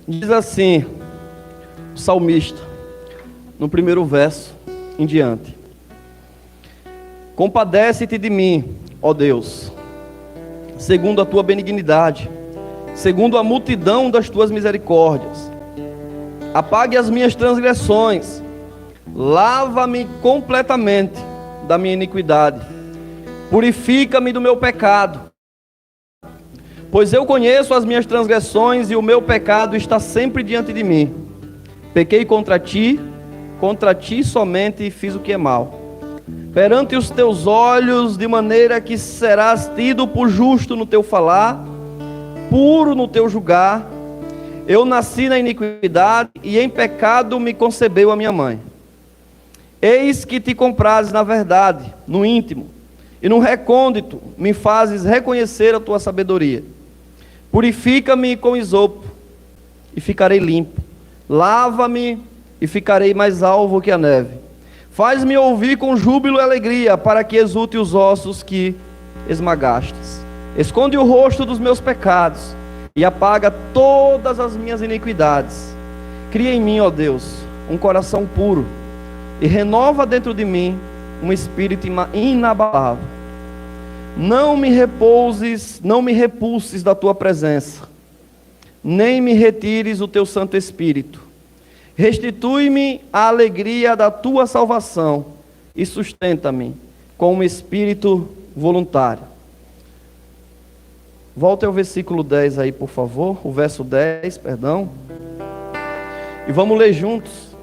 Diz assim, o salmista, no primeiro verso em diante: compadece-te de mim, ó Deus, segundo a tua benignidade, segundo a multidão das tuas misericórdias. Apague as minhas transgressões, lava-me completamente da minha iniquidade, purifica-me do meu pecado, pois eu conheço as minhas transgressões e o meu pecado está sempre diante de mim. Pequei contra ti somente fiz o que é mal, perante os teus olhos, de maneira que serás tido por justo no teu falar, puro no teu julgar. Eu nasci na iniquidade e em pecado me concebeu a minha mãe. Eis que te comprases na verdade, no íntimo, e no recôndito me fazes reconhecer a tua sabedoria. Purifica-me com isopo, e ficarei limpo. Lava-me, e ficarei mais alvo que a neve. Faz-me ouvir com júbilo e alegria, para que exulte os ossos que esmagastes. Esconde o rosto dos meus pecados, e apaga todas as minhas iniquidades. Cria em mim, ó Deus, um coração puro, e renova dentro de mim um espírito inabalável. Não me repulses da tua presença, nem me retires o teu Santo Espírito. Restitui-me a alegria da tua salvação e sustenta-me com um espírito voluntário. Volte ao versículo 10 aí, por favor, o verso 10, perdão. E vamos ler juntos.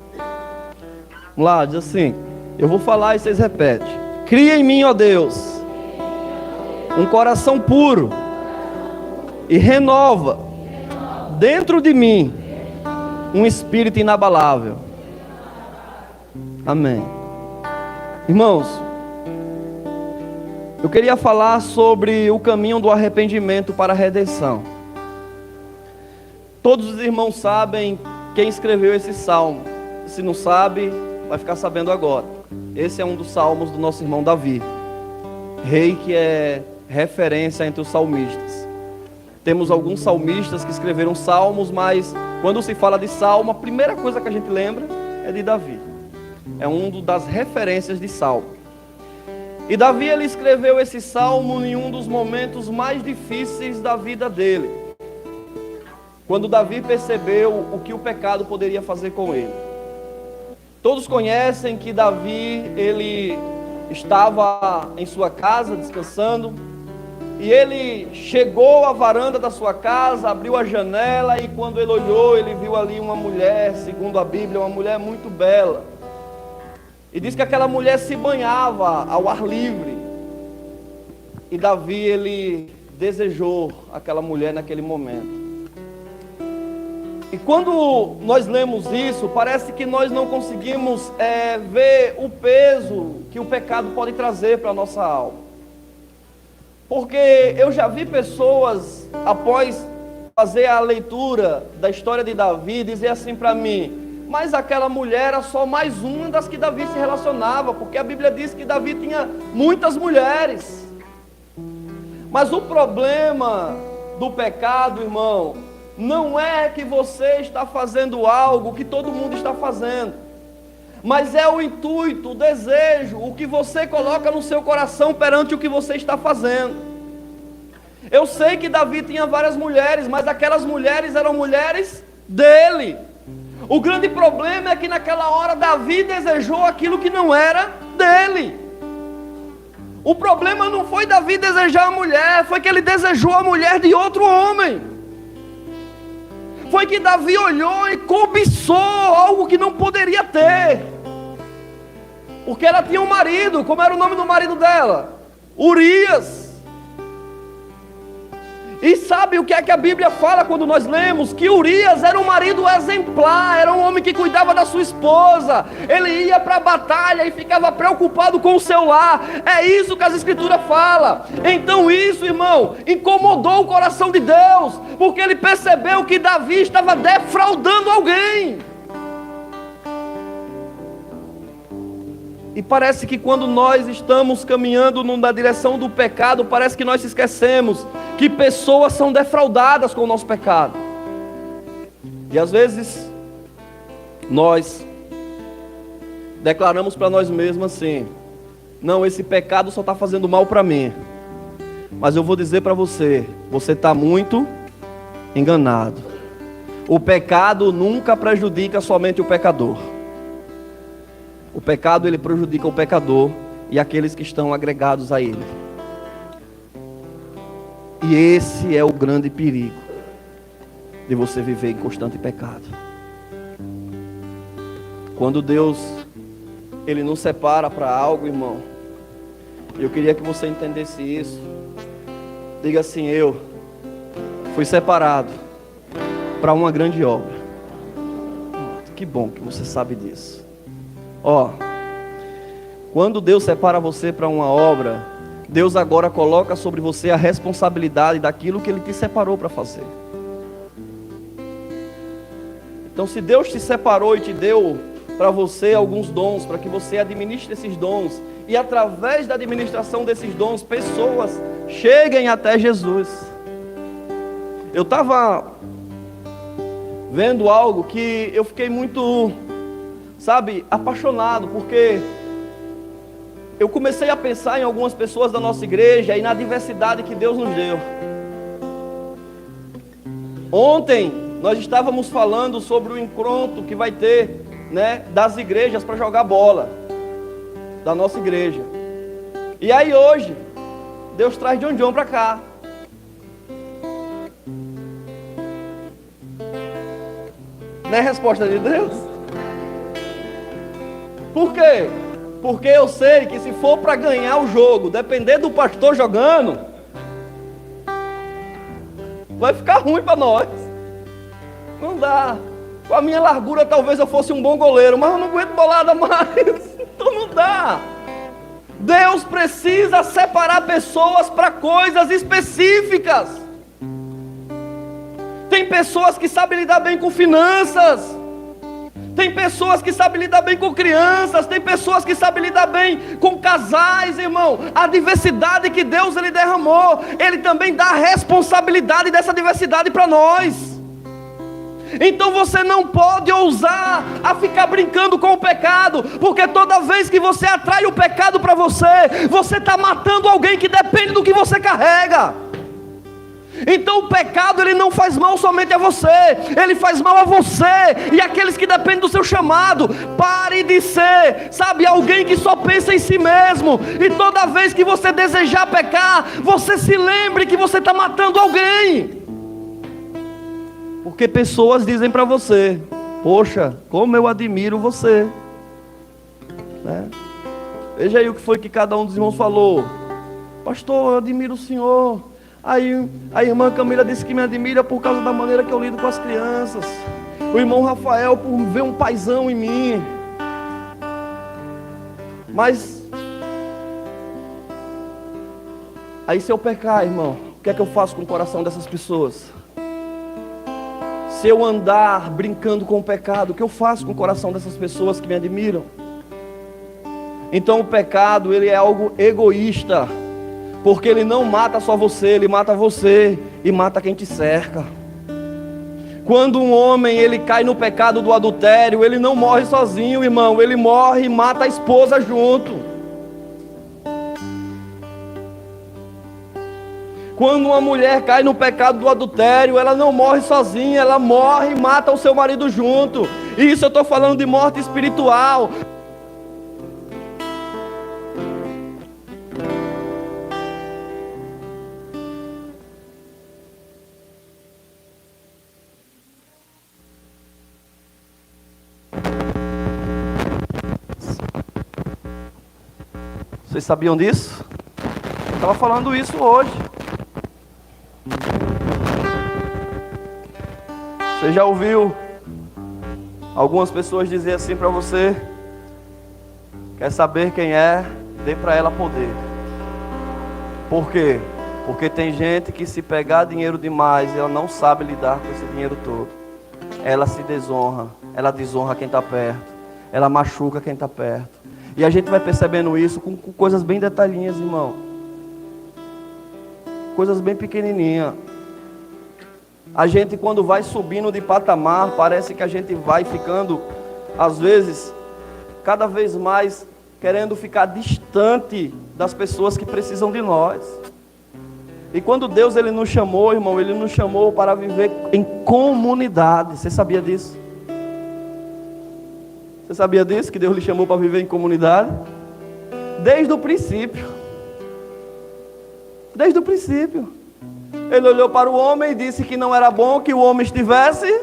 Vamos lá, diz assim, eu vou falar e vocês repetem. Cria em mim, ó Deus, um coração puro, e renova dentro de mim um espírito inabalável. Amém. Irmãos, eu queria falar sobre o caminho do arrependimento para a redenção. Todos os irmãos sabem quem escreveu esse salmo. Se não sabe, vai ficar sabendo agora. Esse é um dos salmos do nosso irmão Davi, rei que é referência entre os salmistas. Temos alguns salmistas que escreveram salmos, mas quando se fala de salmo, a primeira coisa que a gente lembra é de Davi. É uma das referências de salmo. E Davi, ele escreveu esse salmo em um dos momentos mais difíceis da vida dele, quando Davi percebeu o que o pecado poderia fazer com ele. Todos conhecem que Davi, ele estava em sua casa descansando, e ele chegou à varanda da sua casa, abriu a janela, e quando ele olhou, ele viu ali uma mulher, segundo a Bíblia, uma mulher muito bela. E diz que aquela mulher se banhava ao ar livre. E Davi, ele desejou aquela mulher naquele momento. E quando nós lemos isso, parece que nós não conseguimos ver o peso que o pecado pode trazer para a nossa alma. Porque eu já vi pessoas, após fazer a leitura da história de Davi, dizer assim para mim: mas aquela mulher era só mais uma das que Davi se relacionava, porque a Bíblia diz que Davi tinha muitas mulheres. Mas o problema do pecado, irmão, não é que você está fazendo algo que todo mundo está fazendo, mas é o intuito, o desejo, o que você coloca no seu coração perante o que você está fazendo. Eu sei que Davi tinha várias mulheres, mas aquelas mulheres eram mulheres dele. O grande problema é que naquela hora Davi desejou aquilo que não era dele. O problema não foi Davi desejar a mulher, foi que ele desejou a mulher de outro homem. Foi que Davi olhou e cobiçou algo que não poderia ter. Porque ela tinha um marido. Como era o nome do marido dela? Urias. E sabe o que é que a Bíblia fala quando nós lemos? Que Urias era um marido exemplar, era um homem que cuidava da sua esposa, ele ia para a batalha e ficava preocupado com o seu lar. É isso que as Escrituras falam. Então isso, irmão, incomodou o coração de Deus, porque ele percebeu que Davi estava defraudando alguém. E parece que quando nós estamos caminhando na direção do pecado, parece que nós esquecemos que pessoas são defraudadas com o nosso pecado. E às vezes nós declaramos para nós mesmos assim: não, esse pecado só está fazendo mal para mim. Mas eu vou dizer para você, você está muito enganado. O pecado nunca prejudica somente o pecador. O pecado, ele prejudica o pecador e aqueles que estão agregados a ele. E esse é o grande perigo de você viver em constante pecado. Quando Deus, ele nos separa para algo, irmão, eu queria que você entendesse isso. Diga assim: eu fui separado para uma grande obra. Que bom que você sabe disso. Quando Deus separa você para uma obra, Deus agora coloca sobre você a responsabilidade daquilo que Ele te separou para fazer. Então, se Deus te separou e te deu para você alguns dons, para que você administre esses dons, e através da administração desses dons, pessoas cheguem até Jesus. Eu estava vendo algo que eu fiquei muito, apaixonado, porque eu comecei a pensar em algumas pessoas da nossa igreja e na diversidade que Deus nos deu. Ontem nós estávamos falando sobre o encontro que vai ter, das igrejas para jogar bola, da nossa igreja. E aí hoje, Deus traz John para cá. Não é resposta de Deus? Por quê? Porque eu sei que se for para ganhar o jogo, depender do pastor jogando, vai ficar ruim para nós. Não dá. Com a minha largura talvez eu fosse um bom goleiro, mas eu não aguento bolada mais. Então não dá. Deus precisa separar pessoas para coisas específicas. Tem pessoas que sabem lidar bem com finanças. Tem pessoas que sabem lidar bem com crianças. Tem pessoas que sabem lidar bem com casais, irmão. A diversidade que Deus ele derramou, Ele também dá a responsabilidade dessa diversidade para nós. Então você não pode ousar a ficar brincando com o pecado, porque toda vez que você atrai o pecado para você, você está matando alguém que depende do que você carrega. Então o pecado ele não faz mal somente a você, ele faz mal a você e aqueles que dependem do seu chamado. Pare de ser, alguém que só pensa em si mesmo. E toda vez que você desejar pecar, você se lembre que você está matando alguém. Porque pessoas dizem para você: poxa, como eu admiro você, Veja aí o que foi que cada um dos irmãos falou. Pastor, eu admiro o senhor. Aí a irmã Camila disse que me admira por causa da maneira que eu lido com as crianças. O irmão Rafael por ver um paizão em mim. Mas aí se eu pecar, irmão, o que é que eu faço com o coração dessas pessoas? Se eu andar brincando com o pecado, o que eu faço com o coração dessas pessoas que me admiram? Então o pecado, ele é algo egoísta, porque ele não mata só você, ele mata você e mata quem te cerca. Quando um homem ele cai no pecado do adultério, ele não morre sozinho, irmão, ele morre e mata a esposa junto. Quando uma mulher cai no pecado do adultério, ela não morre sozinha, ela morre e mata o seu marido junto. E isso eu estou falando de morte espiritual. Vocês sabiam disso? Eu estava falando isso hoje. Você já ouviu algumas pessoas dizer assim para você: quer saber quem é? Dê para ela poder. Por quê? Porque tem gente que se pegar dinheiro demais, ela não sabe lidar com esse dinheiro todo. Ela se desonra, ela desonra quem está perto, ela machuca quem está perto. E a gente vai percebendo isso com coisas bem detalhinhas, irmão. Coisas bem pequenininhas. A gente, quando vai subindo de patamar, parece que a gente vai ficando, às vezes, cada vez mais querendo ficar distante das pessoas que precisam de nós. E quando Deus ele nos chamou, irmão, Ele nos chamou para viver em comunidade. Você sabia disso? Você sabia disso? Que Deus lhe chamou para viver em comunidade? Desde o princípio. Desde o princípio. Ele olhou para o homem e disse que não era bom que o homem estivesse.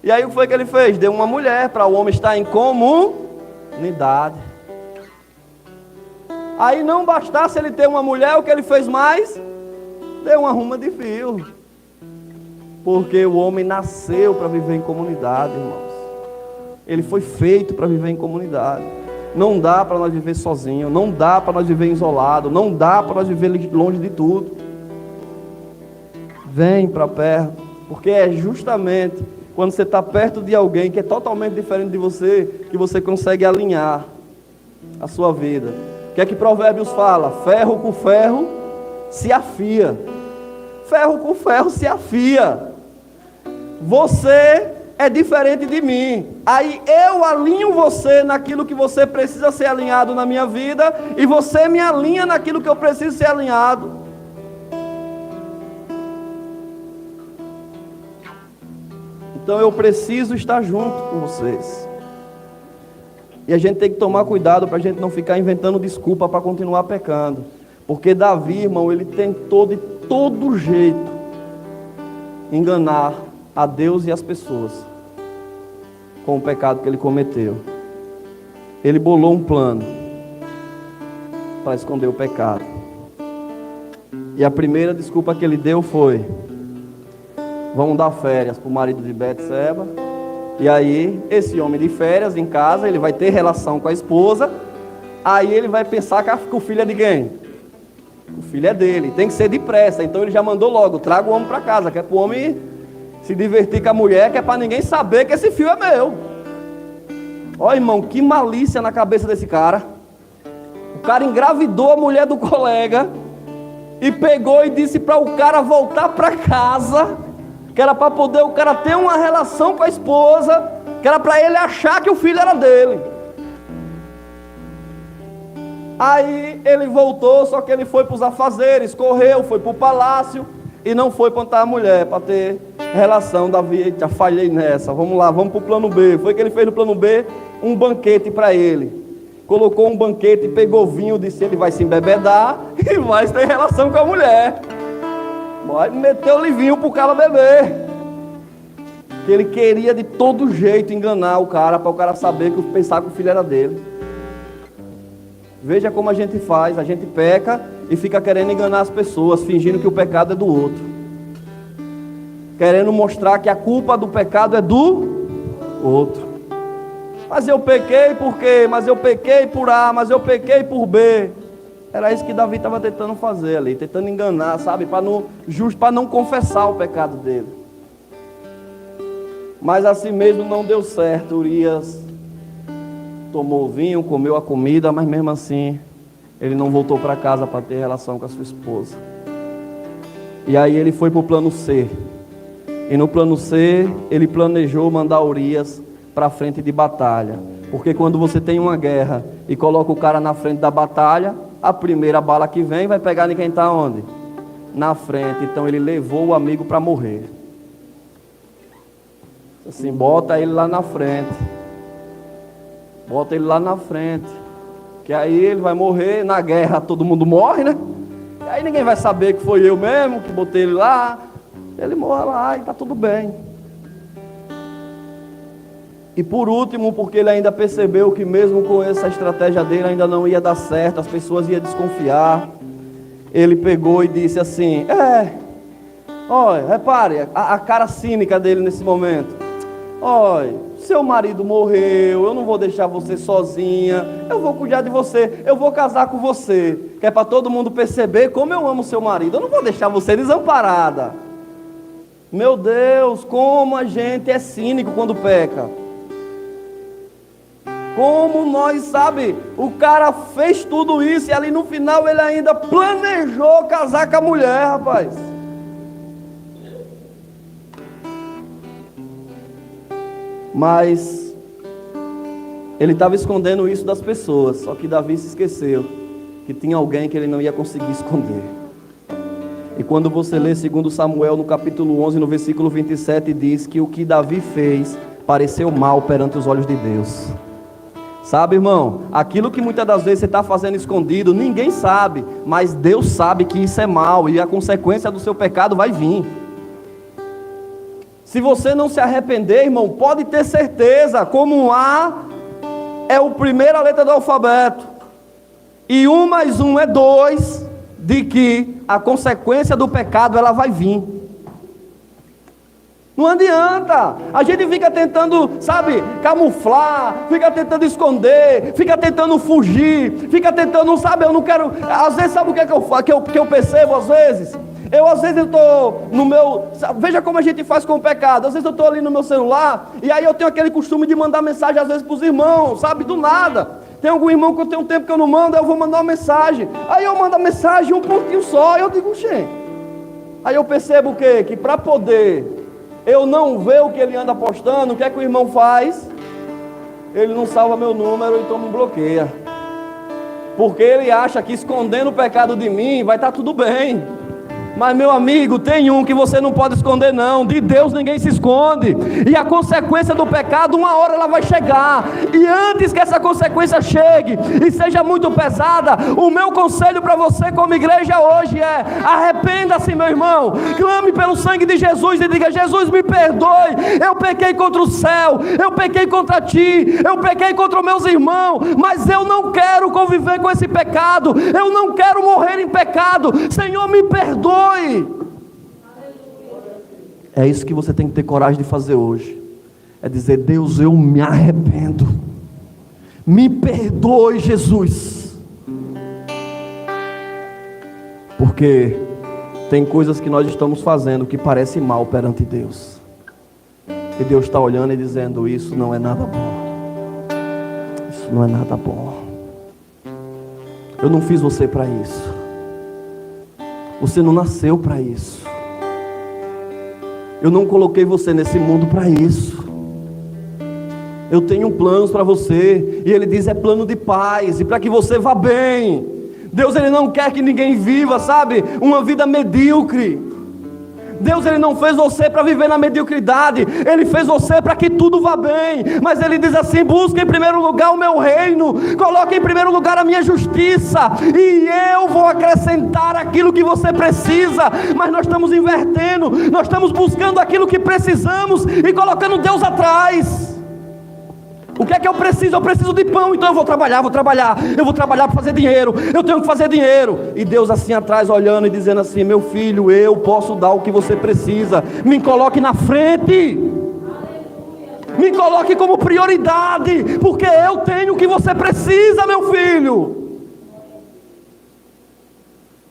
E aí o que foi que ele fez? Deu uma mulher para o homem estar em comunidade. Aí não bastasse ele ter uma mulher, o que ele fez mais? Deu uma ruma de fio. Porque o homem nasceu para viver em comunidade, irmãos. Ele foi feito para viver em comunidade. Não dá para nós viver sozinhos. Não dá para nós viver isolado. Não dá para nós viver longe de tudo. Vem para perto. Porque é justamente quando você está perto de alguém que é totalmente diferente de você, que você consegue alinhar a sua vida. O que é que Provérbios fala? Ferro com ferro se afia. Ferro com ferro se afia. Você é diferente de mim. Aí eu alinho você naquilo que você precisa ser alinhado na minha vida, e você me alinha naquilo que eu preciso ser alinhado. Então eu preciso estar junto com vocês. E a gente tem que tomar cuidado para a gente não ficar inventando desculpa para continuar pecando. Porque Davi, irmão, ele tentou de todo jeito enganar a Deus e as pessoas com o pecado que ele cometeu. Ele bolou um plano para esconder o pecado. E a primeira desculpa que ele deu foi: vamos dar férias para o marido de Betseba. E aí, esse homem de férias em casa, ele vai ter relação com a esposa. Aí ele vai pensar que o filho é de quem? O filho é dele, tem que ser depressa. Então ele já mandou logo: traga o homem para casa, que é para o homem se divertir com a mulher, que é para ninguém saber que esse filho é meu. Ó, irmão, que malícia na cabeça desse cara. O cara engravidou a mulher do colega e pegou e disse para o cara voltar para casa, que era para poder o cara ter uma relação com a esposa, que era para ele achar que o filho era dele. Aí ele voltou, só que ele foi para os afazeres, correu, foi para o palácio e não foi plantar a mulher para ter relação. Davi, eita, falhei nessa, vamos lá, vamos para o plano B. Foi que ele fez no plano B um banquete para ele. Colocou um banquete, pegou vinho, disse: ele vai se embebedar e vai ter relação com a mulher. Vai meter o vinho para o cara beber. Que ele queria de todo jeito enganar o cara, para o cara saber, pensar que o filho era dele. Veja como a gente faz: a gente peca e fica querendo enganar as pessoas, fingindo que o pecado é do outro, querendo mostrar que a culpa do pecado é do outro. Mas eu pequei por quê? Mas eu pequei por A, mas eu pequei por B. Era isso que Davi estava tentando fazer ali, tentando enganar, sabe, para não confessar o pecado dele. Mas assim mesmo não deu certo. Urias tomou o vinho, comeu a comida, mas mesmo assim ele não voltou para casa para ter relação com a sua esposa. E aí ele foi para o plano C. E no plano C ele planejou mandar Urias para a frente de batalha. Porque quando você tem uma guerra e coloca o cara na frente da batalha, a primeira bala que vem vai pegar em quem está onde? Na frente. Então ele levou o amigo para morrer. Assim, bota ele lá na frente. Bota ele lá na frente. Que aí ele vai morrer. Na guerra todo mundo morre, né? E aí ninguém vai saber que foi eu mesmo que botei ele lá. Ele morre lá e está tudo bem. E por último, porque ele ainda percebeu que mesmo com essa estratégia dele ainda não ia dar certo, as pessoas iam desconfiar. Ele pegou e disse assim: olha, repare a cara cínica dele nesse momento. Olha, seu marido morreu, eu não vou deixar você sozinha, eu vou cuidar de você, eu vou casar com você, que é para todo mundo perceber como eu amo seu marido, eu não vou deixar você desamparada. Meu Deus, como a gente é cínico quando peca. Como nós, sabe, o cara fez tudo isso e ali no final ele ainda planejou casar com a mulher, rapaz. Mas ele estava escondendo isso das pessoas. Só que Davi se esqueceu que tinha alguém que ele não ia conseguir esconder. E quando você lê 2 Samuel no capítulo 11, no versículo 27, diz que o que Davi fez pareceu mal perante os olhos de Deus. Sabe, irmão, aquilo que muitas das vezes você está fazendo escondido, ninguém sabe, mas Deus sabe que isso é mal e a consequência do seu pecado vai vir. Se você não se arrepender, irmão, pode ter certeza, como um A é a primeira letra do alfabeto, e 1 mais 1 é 2, de que a consequência do pecado ela vai vir. Não adianta, a gente fica tentando, sabe, camuflar, fica tentando esconder, fica tentando fugir, fica tentando, sabe, eu não quero, às vezes sabe o que é que eu percebo às vezes? Às vezes eu estou no meu, veja como a gente faz com o pecado, às vezes eu estou ali no meu celular, e aí eu tenho aquele costume de mandar mensagem às vezes para os irmãos, sabe, do nada. Tem algum irmão que eu tenho um tempo que eu não mando, eu vou mandar uma mensagem, aí eu mando a mensagem um pontinho só, eu digo, gente, aí eu percebo o quê? Que para poder eu não ver o que ele anda postando, o que é que o irmão faz? Ele não salva meu número, então me bloqueia, porque ele acha que escondendo o pecado de mim vai estar tudo bem. Mas meu amigo, tem um que você não pode esconder não, de Deus ninguém se esconde, e a consequência do pecado uma hora ela vai chegar, e antes que essa consequência chegue, e seja muito pesada, o meu conselho para você como igreja hoje é, arrependa-se meu irmão, clame pelo sangue de Jesus e diga, Jesus me perdoe, eu pequei contra o céu, eu pequei contra ti, eu pequei contra os meus irmãos, mas eu não quero conviver com esse pecado, eu não quero morrer em pecado, Senhor me perdoe. É isso que você tem que ter coragem de fazer hoje. É dizer, Deus, eu me arrependo. Me perdoe, Jesus. Porque tem coisas que nós estamos fazendo que parece mal perante Deus. E Deus está olhando e dizendo, isso não é nada bom. Isso não é nada bom. Eu não fiz você para isso. Você não nasceu para isso. Eu não coloquei você nesse mundo para isso. Eu tenho planos para você. E Ele diz, é plano de paz. E para que você vá bem. Deus, Ele não quer que ninguém viva, sabe, uma vida medíocre. Deus, Ele não fez você para viver na mediocridade. Ele fez você para que tudo vá bem. Mas Ele diz assim, busca em primeiro lugar o meu reino, coloque em primeiro lugar a minha justiça, e eu vou acrescentar aquilo que você precisa. Mas nós estamos invertendo, nós estamos buscando aquilo que precisamos e colocando Deus atrás. O que é que eu preciso? Eu preciso de pão, então eu vou trabalhar para fazer dinheiro, eu tenho que fazer dinheiro. E Deus assim atrás olhando e dizendo assim, meu filho, eu posso dar o que você precisa, me coloque na frente, me coloque como prioridade, porque eu tenho o que você precisa, meu filho.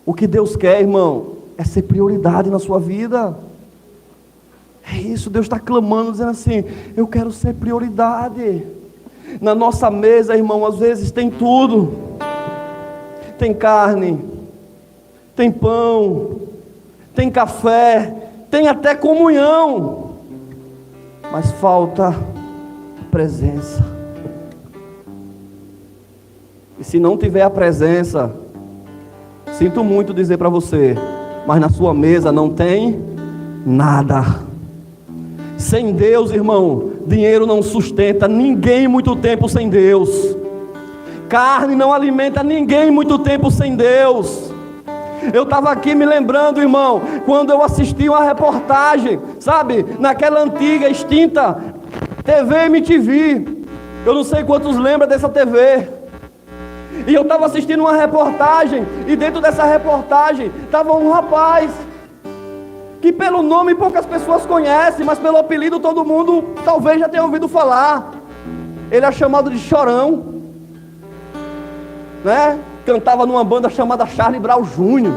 O que Deus quer, irmão, é ser prioridade na sua vida. É isso, Deus está clamando, dizendo assim, eu quero ser prioridade. Na nossa mesa, irmão, às vezes tem tudo. Tem carne, tem pão, tem café, tem até comunhão. Mas falta presença. E se não tiver a presença, sinto muito dizer para você, mas na sua mesa não tem nada. Sem Deus, irmão, dinheiro não sustenta ninguém muito tempo sem Deus. Carne não alimenta ninguém muito tempo sem Deus. Eu estava aqui me lembrando, irmão, quando eu assisti uma reportagem, sabe, naquela antiga, extinta TV MTV. Eu não sei quantos lembram dessa TV. E eu estava assistindo uma reportagem, e dentro dessa reportagem estava um rapaz que pelo nome poucas pessoas conhecem, mas pelo apelido todo mundo talvez já tenha ouvido falar. Ele é chamado de Chorão, né? Cantava numa banda chamada Charlie Brown Jr.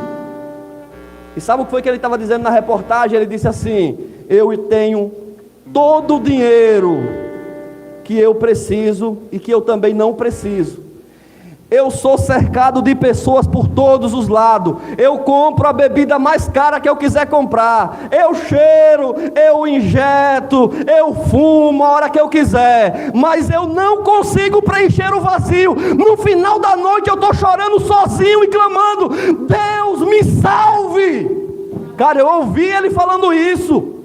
E sabe o que foi que ele estava dizendo na reportagem? Ele disse assim, eu tenho todo o dinheiro que eu preciso e que eu também não preciso. Eu sou cercado de pessoas por todos os lados. Eu compro a bebida mais cara que eu quiser comprar. Eu cheiro, eu injeto, eu fumo a hora que eu quiser. Mas eu não consigo preencher o vazio. No final da noite eu estou chorando sozinho e clamando: Deus me salve. Cara, eu ouvi ele falando isso.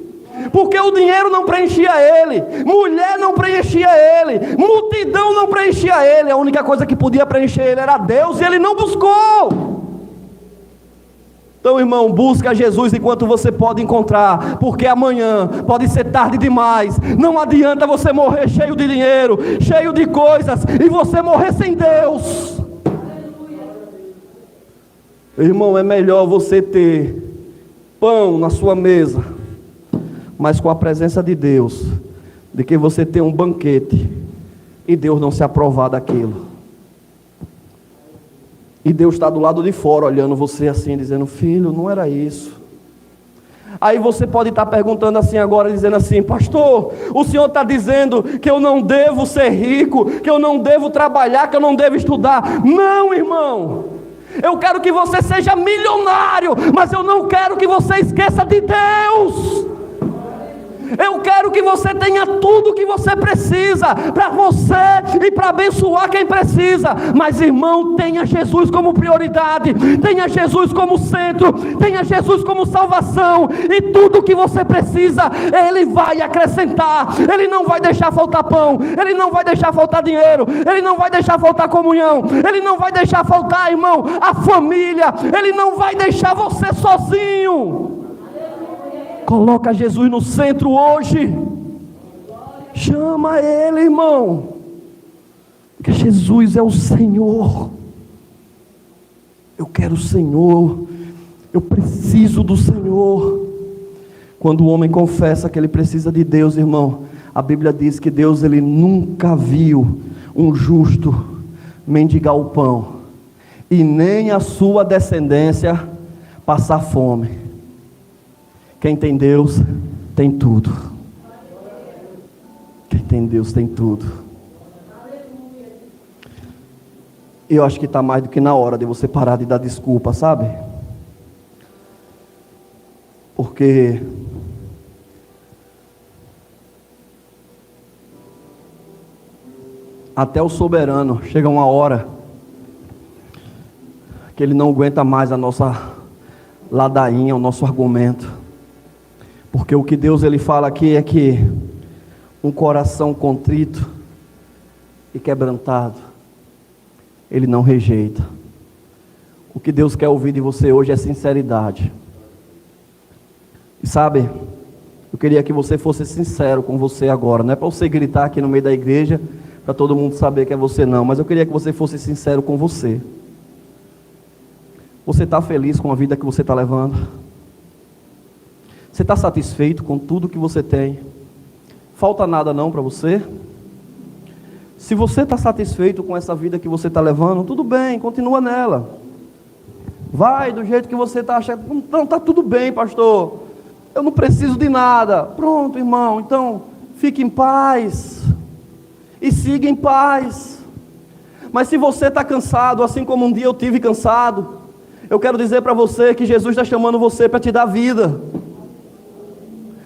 Porque o dinheiro não preenchia ele, mulher não preenchia ele, multidão não preenchia ele. A única coisa que podia preencher ele era Deus, e ele não buscou. Então, irmão, busca Jesus enquanto você pode encontrar, porque amanhã pode ser tarde demais. Não adianta você morrer cheio de dinheiro, cheio de coisas, e você morrer sem Deus. Irmão, é melhor você ter pão na sua mesa, mas com a presença de Deus, de que você ter um banquete e Deus não se aprovar daquilo. E Deus está do lado de fora olhando você assim, dizendo: filho, não era isso. Aí você pode estar perguntando assim agora, dizendo assim: pastor, o senhor está dizendo que eu não devo ser rico, que eu não devo trabalhar, que eu não devo estudar. Não, irmão, eu quero que você seja milionário, mas eu não quero que você esqueça de Deus. Eu quero que você tenha tudo o que você precisa, para você e para abençoar quem precisa. Mas, irmão, tenha Jesus como prioridade, tenha Jesus como centro, tenha Jesus como salvação, e tudo o que você precisa, Ele vai acrescentar. Ele não vai deixar faltar pão, Ele não vai deixar faltar dinheiro, Ele não vai deixar faltar comunhão, Ele não vai deixar faltar, irmão, a família. Ele não vai deixar você sozinho. Coloca Jesus no centro hoje. Chama Ele, irmão, porque Jesus é o Senhor. Eu quero o Senhor, eu preciso do Senhor. Quando o homem confessa que ele precisa de Deus, irmão, a Bíblia diz que Deus, Ele nunca viu um justo mendigar o pão, e nem a sua descendência passar fome. Quem tem Deus, tem tudo. Quem tem Deus, tem tudo. E eu acho que está mais do que na hora de você parar de dar desculpa, sabe? Porque até o soberano chega uma hora que ele não aguenta mais a nossa ladainha, o nosso argumento. Porque o que Deus Ele fala aqui é que um coração contrito e quebrantado, Ele não rejeita. O que Deus quer ouvir de você hoje é sinceridade. E sabe, eu queria que você fosse sincero com você agora. Não é para você gritar aqui no meio da igreja, para todo mundo saber que é você, não. Mas eu queria que você fosse sincero com você. Você está feliz com a vida que você está levando? Você está satisfeito com tudo que você tem? Falta nada não para você? Se você está satisfeito com essa vida que você está levando, tudo bem, continua nela. Vai do jeito que você está achando. Não, está tudo bem, pastor. Eu não preciso de nada. Pronto, irmão, então fique em paz. E siga em paz. Mas se você está cansado, assim como um dia eu tive cansado, eu quero dizer para você que Jesus está chamando você para te dar vida.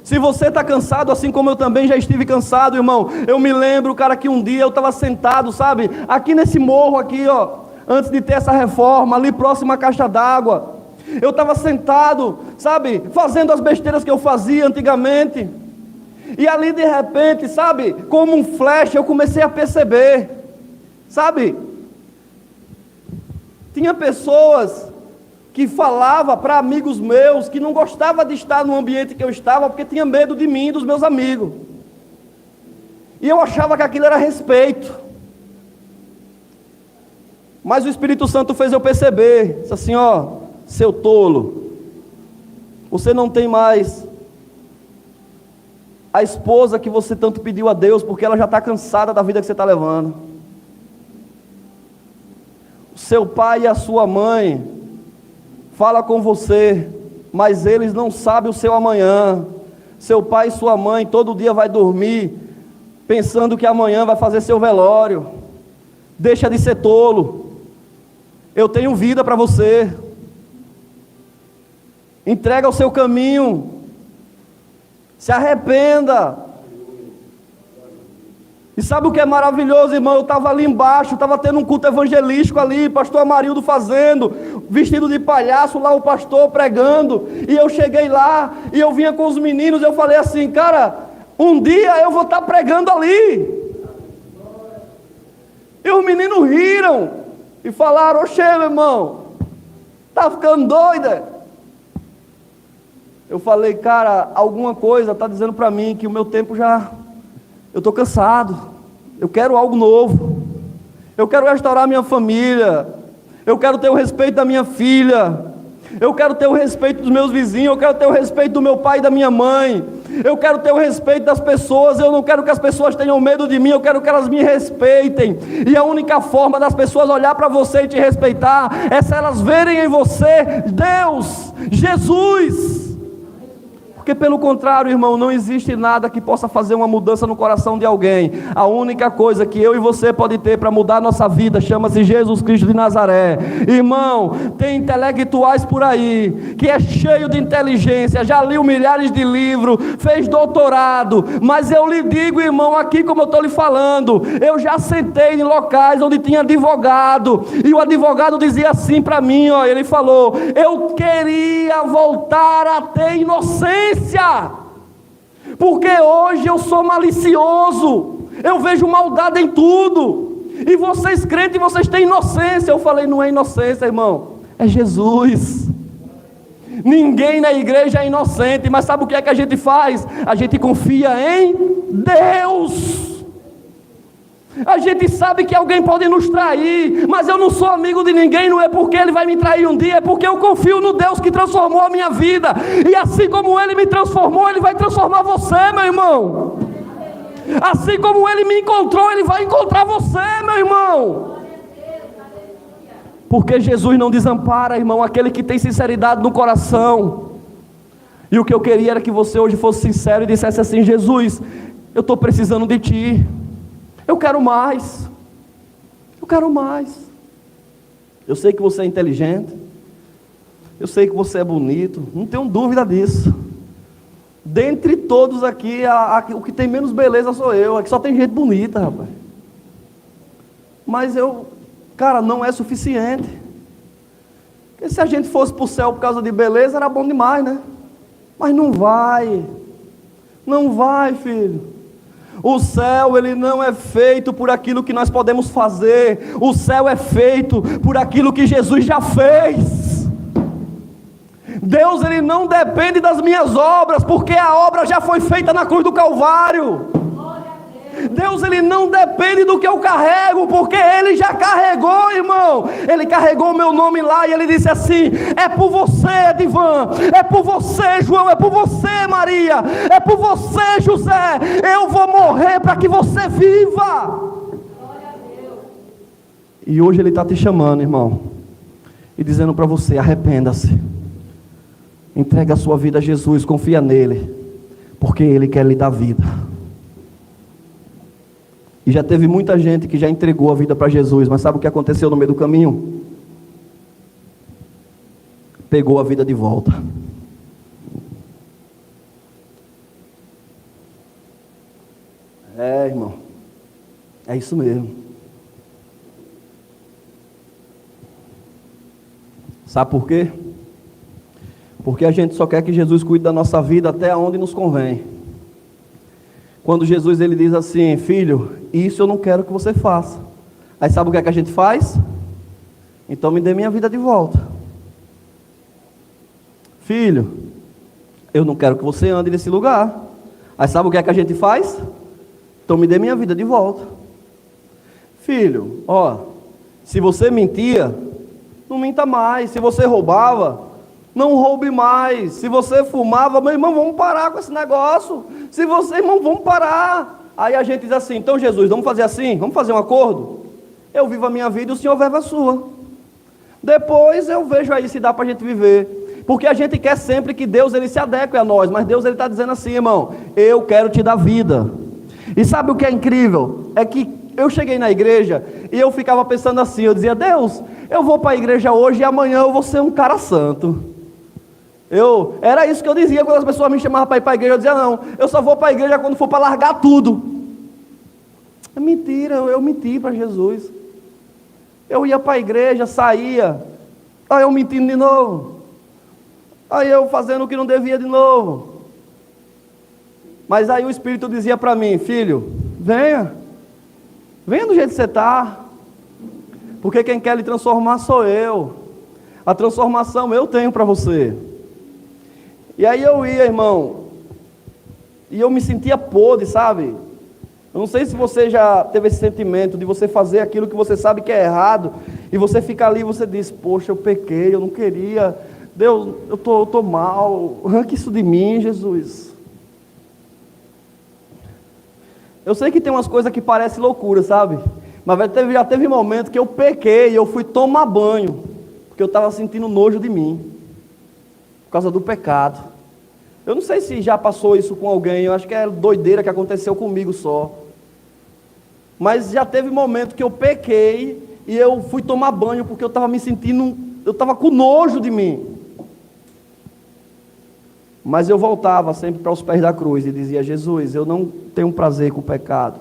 Se você está cansado, assim como eu também já estive cansado, irmão, eu me lembro, cara, que um dia eu estava sentado, sabe, aqui nesse morro aqui, ó, antes de ter essa reforma, ali próximo à caixa d'água, eu estava sentado, sabe, fazendo as besteiras que eu fazia antigamente, e ali de repente, sabe, como um flash, eu comecei a perceber, sabe, tinha pessoas que falava para amigos meus que não gostava de estar no ambiente que eu estava, porque tinha medo de mim e dos meus amigos, e eu achava que aquilo era respeito, mas o Espírito Santo fez eu perceber, disse assim: ó, seu tolo, você não tem mais a esposa que você tanto pediu a Deus, porque ela já está cansada da vida que você está levando. O seu pai e a sua mãe fala com você, mas eles não sabem o seu amanhã. Seu pai e sua mãe todo dia vai dormir pensando que amanhã vai fazer seu velório. Deixa de ser tolo. Eu tenho vida para você. Entrega o seu caminho. Se arrependa. E sabe o que é maravilhoso, irmão? Eu estava ali embaixo, estava tendo um culto evangelístico ali, pastor Amarildo fazendo, vestido de palhaço, lá o pastor pregando, e eu cheguei lá, e eu vinha com os meninos, eu falei assim, cara, um dia eu vou estar pregando ali. E os meninos riram, e falaram, oxe, meu irmão, tá ficando doida? Eu falei, cara, alguma coisa está dizendo para mim que o meu tempo já... Eu estou cansado, eu quero algo novo, eu quero restaurar minha família, eu quero ter o respeito da minha filha, eu quero ter o respeito dos meus vizinhos, eu quero ter o respeito do meu pai e da minha mãe, eu quero ter o respeito das pessoas, eu não quero que as pessoas tenham medo de mim, eu quero que elas me respeitem, e a única forma das pessoas olhar para você e te respeitar, é se elas verem em você, Deus, Jesus. Porque pelo contrário, irmão, não existe nada que possa fazer uma mudança no coração de alguém. A única coisa que eu e você pode ter para mudar a nossa vida chama-se Jesus Cristo de Nazaré. Irmão, tem intelectuais por aí que é cheio de inteligência, já leu milhares de livros, fez doutorado, mas eu lhe digo, irmão, aqui como eu estou lhe falando, eu já sentei em locais onde tinha advogado, e o advogado dizia assim para mim, ó, ele falou, eu queria voltar a ter inocência, porque hoje eu sou malicioso, eu vejo maldade em tudo, e vocês crentes, vocês têm inocência. Eu falei, não é inocência, irmão, é Jesus. Ninguém na igreja é inocente, mas sabe o que é que a gente faz? A gente confia em Deus. A gente sabe que alguém pode nos trair, mas eu não sou amigo de ninguém, não é porque ele vai me trair um dia, é porque eu confio no Deus que transformou a minha vida, e assim como ele me transformou, ele vai transformar você, meu irmão. Assim como ele me encontrou, ele vai encontrar você, meu irmão. Porque Jesus não desampara, irmão, aquele que tem sinceridade no coração. E o que eu queria era que você hoje fosse sincero e dissesse assim, Jesus, eu estou precisando de Ti. Eu quero mais. Eu quero mais. Eu sei que você é inteligente. Eu sei que você é bonito. Não tenho dúvida disso. Dentre todos aqui, o que tem menos beleza sou eu. Aqui só tem gente bonita, rapaz. Mas cara, não é suficiente. Porque se a gente fosse para o céu por causa de beleza, era bom demais, né? Mas não vai. Não vai, filho. O céu, ele não é feito por aquilo que nós podemos fazer. O céu é feito por aquilo que Jesus já fez. Deus, ele não depende das minhas obras, porque a obra já foi feita na cruz do Calvário. Deus, ele não depende do que eu carrego, porque ele já carregou, irmão. Ele carregou o meu nome lá e ele disse assim, é por você, Edivan, é por você, João, é por você, Maria, é por você, José, eu vou morrer para que você viva. E hoje ele está te chamando, irmão, e dizendo para você, arrependa-se, entrega a sua vida a Jesus, confia nele, porque ele quer lhe dar vida. E já teve muita gente que já entregou a vida para Jesus, mas sabe o que aconteceu no meio do caminho? Pegou a vida de volta. É, irmão, é isso mesmo. Sabe por quê? Porque a gente só quer que Jesus cuide da nossa vida até onde nos convém. Quando Jesus ele diz assim, filho, isso eu não quero que você faça. Aí sabe o que é que a gente faz? Então me dê minha vida de volta. Filho, eu não quero que você ande nesse lugar. Aí sabe o que é que a gente faz? Então me dê minha vida de volta. Filho, ó, se você mentia, não minta mais. Se você roubava, não roube mais. Se você fumava, meu irmão, vamos parar com esse negócio. Se você, irmão, vamos parar. Aí a gente diz assim, então Jesus, vamos fazer assim? Vamos fazer um acordo? Eu vivo a minha vida e o Senhor vive a sua. Depois eu vejo aí se dá para a gente viver. Porque a gente quer sempre que Deus ele se adeque a nós. Mas Deus ele está dizendo assim, irmão, eu quero te dar vida. E sabe o que é incrível? É que eu cheguei na igreja e eu ficava pensando assim, eu dizia, Deus, eu vou para a igreja hoje e amanhã eu vou ser um cara santo. Era isso que eu dizia quando as pessoas me chamavam para ir para a igreja. Eu dizia, não, eu só vou para a igreja quando for para largar tudo. É mentira, eu menti para Jesus. Eu ia para a igreja, saía, aí eu mentindo de novo, aí eu fazendo o que não devia de novo. Mas aí o Espírito dizia para mim, filho, venha do jeito que você está, porque quem quer lhe transformar sou eu, a transformação eu tenho para você. E aí eu ia, irmão, e eu me sentia podre, sabe? Eu não sei se você já teve esse sentimento de você fazer aquilo que você sabe que é errado, e você fica ali e você diz, poxa, eu pequei, eu não queria, Deus, eu tô mal, arranque isso de mim, Jesus. Eu sei que tem umas coisas que parecem loucura, sabe? Mas já teve momento que eu pequei, eu fui tomar banho, porque eu estava sentindo nojo de mim, por causa do pecado. Eu não sei se já passou isso com alguém, eu acho que é doideira que aconteceu comigo só. Mas já teve momento que eu pequei e eu fui tomar banho porque eu estava me sentindo, eu estava com nojo de mim. Mas eu voltava sempre para os pés da cruz e dizia, Jesus, eu não tenho prazer com o pecado.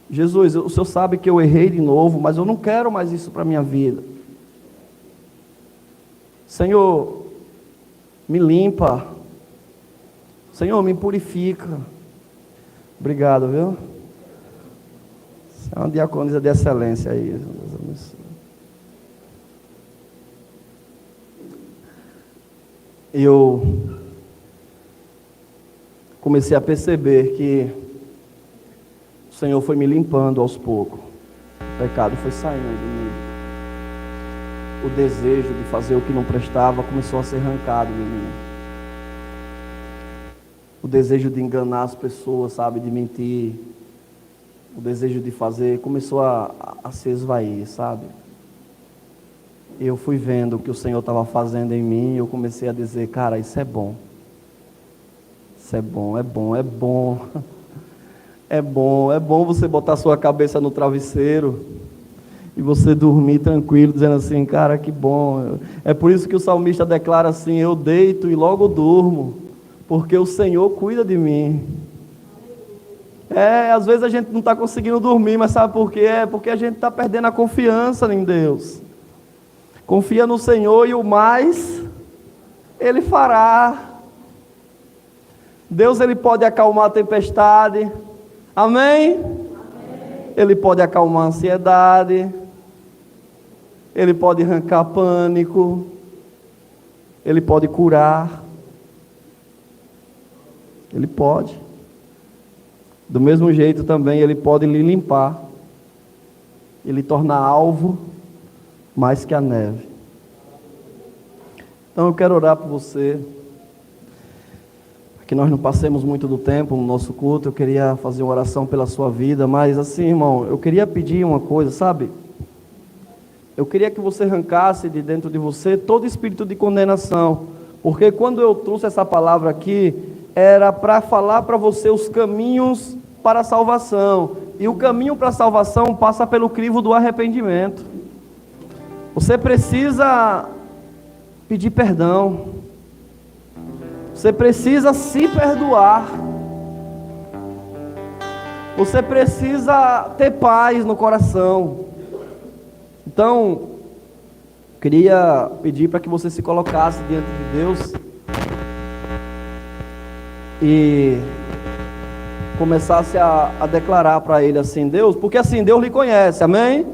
Jesus, o Senhor sabe que eu errei de novo, mas eu não quero mais isso para a minha vida. Senhor, me limpa. Senhor, me purifica. Obrigado, viu? Você é uma diaconisa de excelência aí. Eu comecei a perceber que o Senhor foi me limpando aos poucos. O pecado foi saindo de mim. O desejo de fazer o que não prestava começou a ser arrancado de mim. O desejo de enganar as pessoas, sabe, de mentir. O desejo de fazer começou a se esvair, sabe? Eu fui vendo o que o Senhor estava fazendo em mim e eu comecei a dizer, cara, isso é bom. Isso é bom, é bom, é bom. É bom você botar sua cabeça no travesseiro e você dormir tranquilo, dizendo assim, cara, que bom. É por isso que o salmista declara assim, eu deito e logo durmo, porque o Senhor cuida de mim. Às vezes a gente não está conseguindo dormir, mas sabe por quê? É porque a gente está perdendo a confiança em Deus. Confia no Senhor e o mais Ele fará. Deus, Ele pode acalmar a tempestade. Amém? Amém. Ele pode acalmar a ansiedade. Ele pode arrancar pânico. Ele pode curar. Ele pode. Do mesmo jeito também Ele pode lhe limpar. Ele torna alvo mais que a neve. Então eu quero orar por você, para que nós não passemos muito do tempo no nosso culto. Eu queria fazer uma oração pela sua vida, mas assim, irmão, eu queria pedir uma coisa, sabe? Eu queria que você arrancasse de dentro de você todo espírito de condenação, porque quando eu trouxe essa palavra aqui, era para falar para você os caminhos para a salvação, e o caminho para a salvação passa pelo crivo do arrependimento. Você precisa pedir perdão. Você precisa se perdoar. Você precisa ter paz no coração. Então, queria pedir para que você se colocasse diante de Deus e começasse a declarar para Ele assim, Deus, porque assim Deus lhe conhece, amém?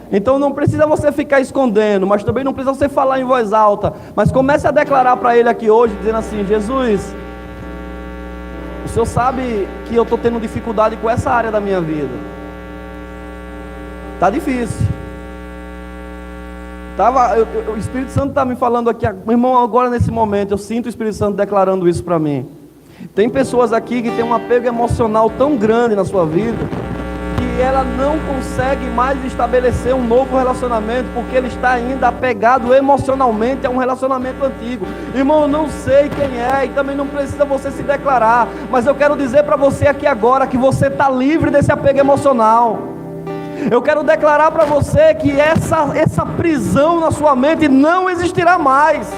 Então não precisa você ficar escondendo, mas também não precisa você falar em voz alta, mas comece a declarar para Ele aqui hoje, dizendo assim, Jesus, o Senhor sabe que eu estou tendo dificuldade com essa área da minha vida, está difícil, o Espírito Santo está me falando aqui, meu irmão, agora nesse momento, eu sinto o Espírito Santo declarando isso para mim. Tem pessoas aqui que tem um apego emocional tão grande na sua vida, que e ela não consegue mais estabelecer um novo relacionamento, porque ele está ainda apegado emocionalmente a um relacionamento antigo. Irmão, eu não sei quem é, e também não precisa você se declarar, mas eu quero dizer para você aqui agora, que você está livre desse apego emocional. Eu quero declarar para você que essa prisão na sua mente não existirá mais.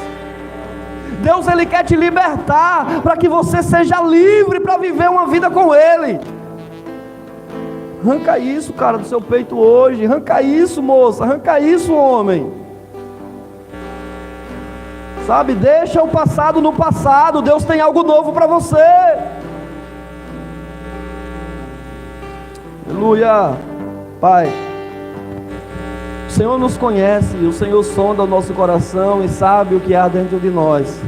Deus, Ele quer te libertar, para que você seja livre para viver uma vida com Ele. Arranca isso, cara, do seu peito hoje. Arranca isso, moça. Arranca isso, homem. Sabe, deixa o passado no passado. Deus tem algo novo para você. Aleluia. Pai, o Senhor nos conhece, o Senhor sonda o nosso coração e sabe o que há dentro de nós.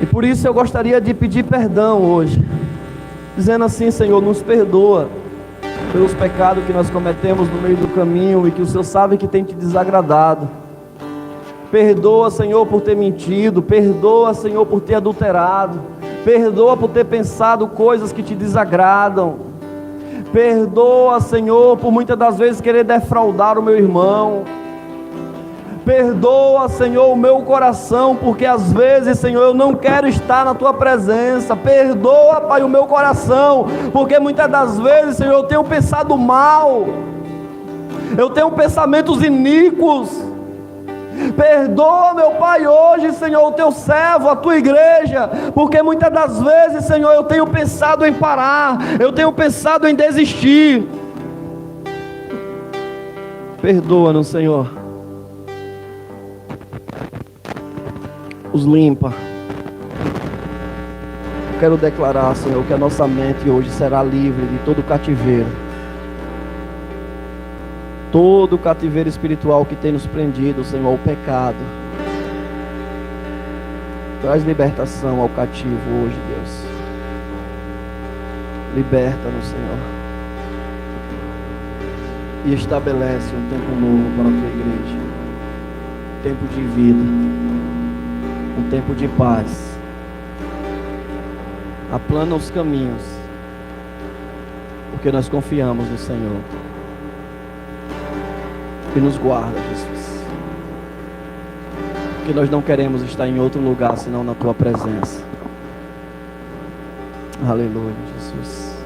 E por isso eu gostaria de pedir perdão hoje, dizendo assim: Senhor, nos perdoa pelos pecados que nós cometemos no meio do caminho e que o Senhor sabe que tem te desagradado. Perdoa, Senhor, por ter mentido. Perdoa, Senhor, por ter adulterado. Perdoa por ter pensado coisas que te desagradam. Perdoa, Senhor, por muitas das vezes querer defraudar o meu irmão. Perdoa, Senhor, o meu coração, porque às vezes, Senhor, eu não quero estar na Tua presença. Perdoa, Pai, o meu coração, porque muitas das vezes, Senhor, eu tenho pensado mal, eu tenho pensamentos iníquos. Perdoa, meu Pai, hoje, Senhor, o Teu servo, a Tua igreja, porque muitas das vezes, Senhor, eu tenho pensado em parar, eu tenho pensado em desistir. Perdoa-nos, Senhor. Os limpa. Eu quero declarar, Senhor, que a nossa mente hoje será livre de todo cativeiro. Todo cativeiro espiritual que tem nos prendido, Senhor, ao pecado. Traz libertação ao cativo hoje, Deus. Liberta-nos, Senhor. E estabelece um tempo novo para a Tua igreja. Um tempo de vida. Um tempo de paz. Aplana os caminhos, porque nós confiamos no Senhor. E nos guarda, Jesus, porque nós não queremos estar em outro lugar senão na Tua presença. Aleluia, Jesus.